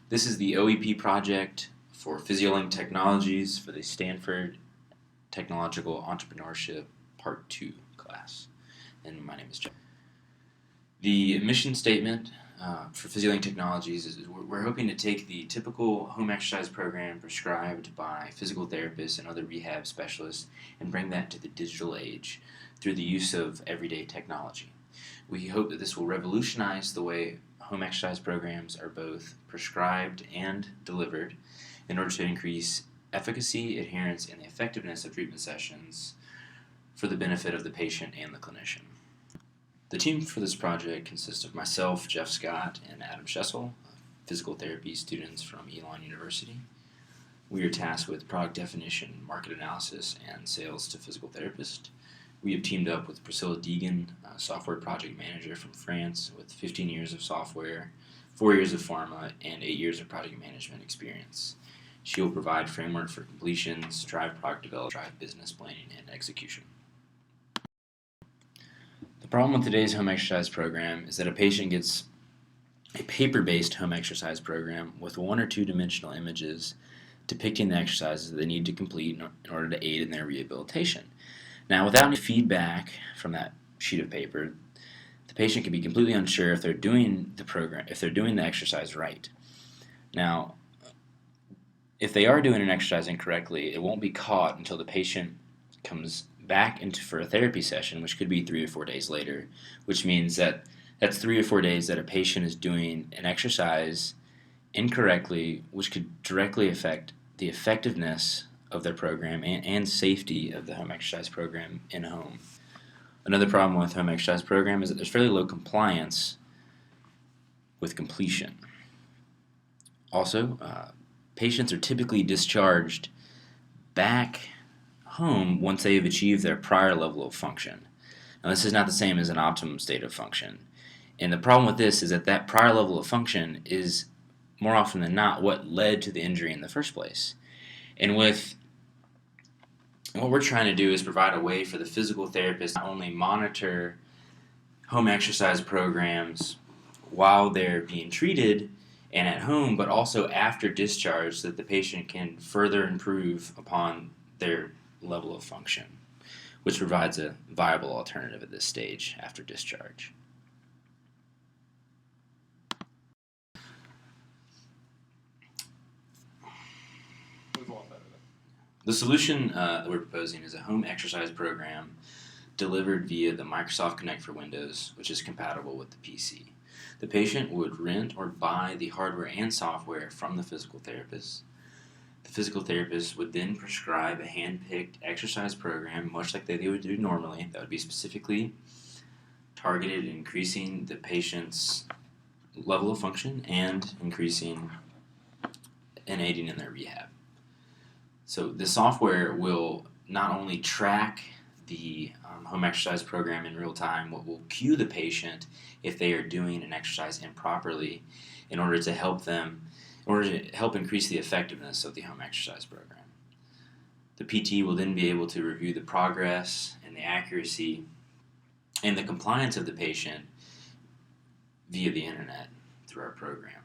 This is the OEP project for PhysioLink Technologies for the Stanford Technological Entrepreneurship Part 2 class. And my name is Jeff. The mission statement for PhysioLink Technologies is we're hoping to take the typical home exercise program prescribed by physical therapists and other rehab specialists and bring that to the digital age through the use of everyday technology. We hope that this will revolutionize the way home exercise programs are both prescribed and delivered in order to increase efficacy, adherence, and the effectiveness of treatment sessions for the benefit of the patient and the clinician. The team for this project consists of myself, Jeff Scott, and Adam Schessel, physical therapy students from Elon University. We are tasked with product definition, market analysis, and sales to physical therapists. We have teamed up with Priscilla Deegan, a software project manager from France with 15 years of software, 4 years of pharma, and 8 years of project management experience. She will provide framework for completions, drive product development, drive business planning, and execution. The problem with today's home exercise program is that a patient gets a paper-based home exercise program with 1 or 2 dimensional images depicting the exercises that they need to complete in order to aid in their rehabilitation. Now, without any feedback from that sheet of paper, the patient can be completely unsure if they're doing the exercise right. Now, if they are doing an exercise incorrectly, it won't be caught until the patient comes back for a therapy session, which could be 3 or 4 days later, which means that that's 3 or 4 days that a patient is doing an exercise incorrectly, which could directly affect the effectiveness of their program and safety of the home exercise program in home. Another problem with home exercise program is that there's fairly low compliance with completion. Also, patients are typically discharged back home once they have achieved their prior level of function. Now, this is not the same as an optimum state of function. And the problem with this is that prior level of function is more often than not what led to the injury in the first place. And what we're trying to do is provide a way for the physical therapist to not only monitor home exercise programs while they're being treated and at home, but also after discharge so that the patient can further improve upon their level of function, which provides a viable alternative at this stage after discharge. The solution that we're proposing is a home exercise program delivered via the Microsoft Connect for Windows, which is compatible with the PC. The patient would rent or buy the hardware and software from the physical therapist. The physical therapist would then prescribe a hand-picked exercise program, much like they would do normally, that would be specifically targeted at increasing the patient's level of function and increasing and aiding in their rehab. So the software will not only track the home exercise program in real time, but will cue the patient if they are doing an exercise improperly in order to help increase the effectiveness of the home exercise program. The PT will then be able to review the progress and the accuracy and the compliance of the patient via the internet through our program.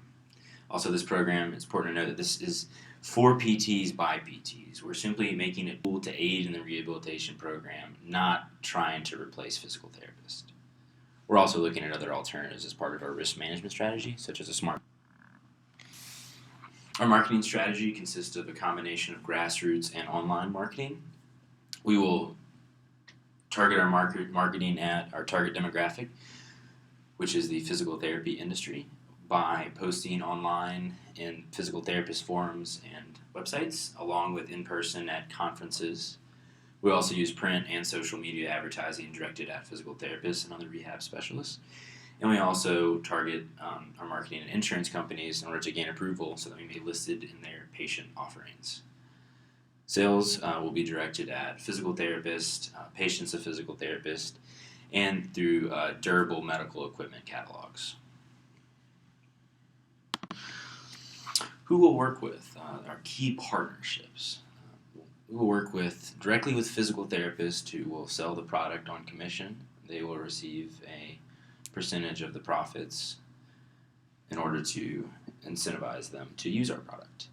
Also, this program, it's important to note that this is for PTs by PTs. We're simply making it a tool to aid in the rehabilitation program, not trying to replace physical therapists. We're also looking at other alternatives as part of our risk management strategy, such as a smart. Our marketing strategy consists of a combination of grassroots and online marketing. We will target our marketing at our target demographic, which is the physical therapy industry, by posting online in physical therapist forums and websites, along with in-person at conferences. We also use print and social media advertising directed at physical therapists and other rehab specialists. And we also target our marketing and insurance companies in order to gain approval so that we may be listed in their patient offerings. Sales will be directed at physical therapists, patients of physical therapists, and through durable medical equipment catalogs. Who we'll work with, our key partnerships. We will work directly with physical therapists who will sell the product on commission. They will receive a percentage of the profits in order to incentivize them to use our product.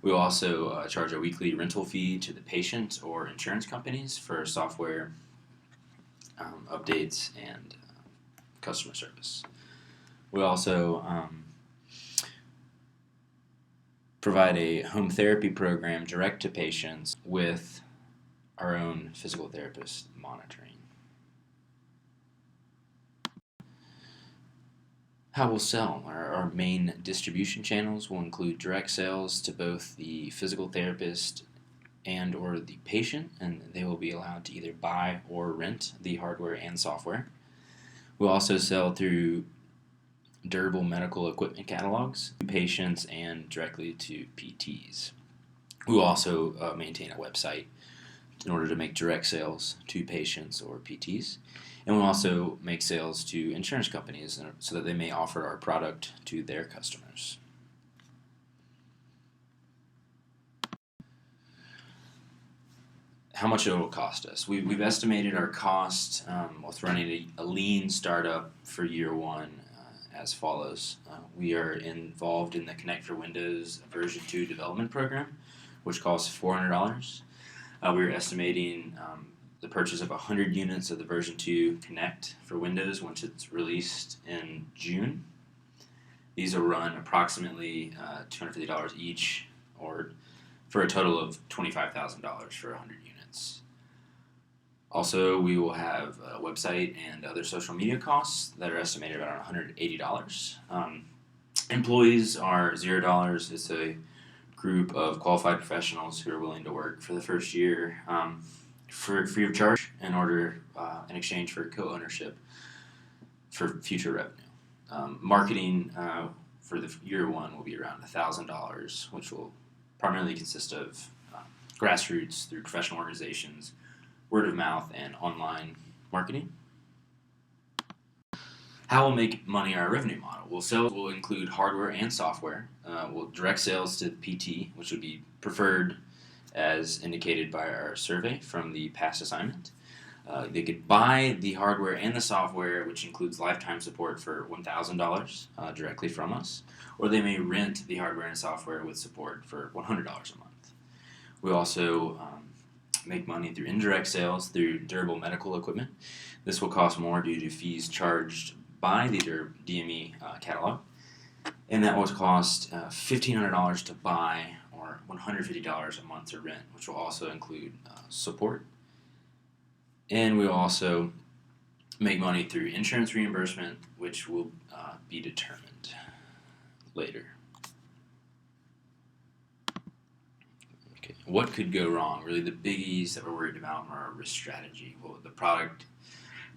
We will also charge a weekly rental fee to the patient or insurance companies for software updates and customer service. We also provide a home therapy program direct to patients with our own physical therapist monitoring. How we'll sell. Our main distribution channels will include direct sales to both the physical therapist and or the patient, and they will be allowed to either buy or rent the hardware and software. We'll also sell through durable medical equipment catalogs to patients and directly to PTs. We'll also maintain a website in order to make direct sales to patients or PTs. And we'll also make sales to insurance companies so that they may offer our product to their customers. How much it will cost us. We've estimated our cost with running a lean startup for year one as follows. We are involved in the Connect for Windows version 2 development program, which costs $400. We're estimating the purchase of 100 units of the version 2 Connect for Windows once it's released in June. These will run approximately $250 each, or for a total of $25,000 for 100 units. Also, we will have a website and other social media costs that are estimated at around $180. Employees are $0. It's a group of qualified professionals who are willing to work for the first year for free of charge in exchange for co-ownership for future revenue. Marketing for the year one will be around $1,000, which will primarily consist of grassroots through professional organizations, word of mouth, and online marketing. How we'll make money our revenue model. We'll include hardware and software. We'll direct sales to the PT, which would be preferred as indicated by our survey from the past assignment. They could buy the hardware and the software, which includes lifetime support for $1,000 directly from us, or they may rent the hardware and software with support for $100 a month. We also make money through indirect sales through durable medical equipment. This will cost more due to fees charged by the DME catalog, and that will cost $1,500 to buy or $150 a month to rent, which will also include support. And we'll also make money through insurance reimbursement, which will be determined later. Okay. What could go wrong? Really, the biggies that we're worried about are our risk strategy. Well, the product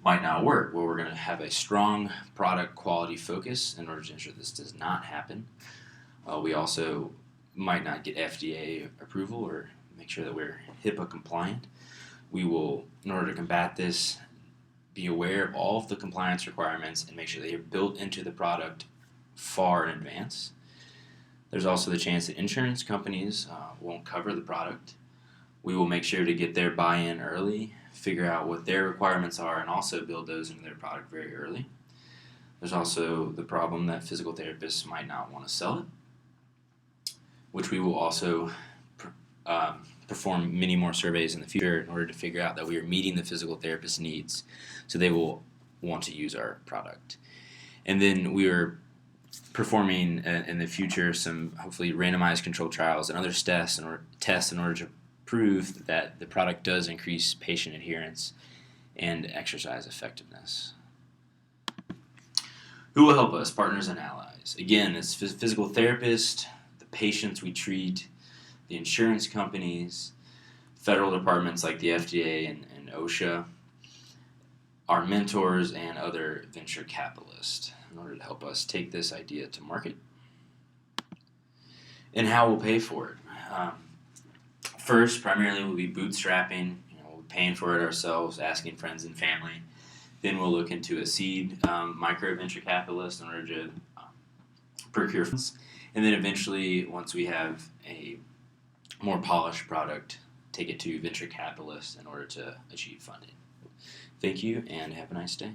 might not work. Well, we're going to have a strong product quality focus in order to ensure this does not happen. We also might not get FDA approval or make sure that we're HIPAA compliant. We will, in order to combat this, be aware of all of the compliance requirements and make sure they are built into the product far in advance. There's also the chance that insurance companies won't cover the product. We will make sure to get their buy-in early, figure out what their requirements are, and also build those into their product very early. There's also the problem that physical therapists might not want to sell it, which we will also perform many more surveys in the future in order to figure out that we are meeting the physical therapist's needs, so they will want to use our product. And then we are performing in the future some hopefully randomized controlled trials and other tests in order to prove that the product does increase patient adherence and exercise effectiveness. Who will help us? Partners and allies. Again, it's physical therapists, the patients we treat, the insurance companies, federal departments like the FDA and OSHA, our mentors, and other venture capitalists in order to help us take this idea to market. And how we'll pay for it. First, primarily we'll be bootstrapping, we'll be paying for it ourselves, asking friends and family. Then we'll look into a seed micro venture capitalist in order to procure funds. And then eventually, once we have a more polished product, take it to venture capitalists in order to achieve funding. Thank you, and have a nice day.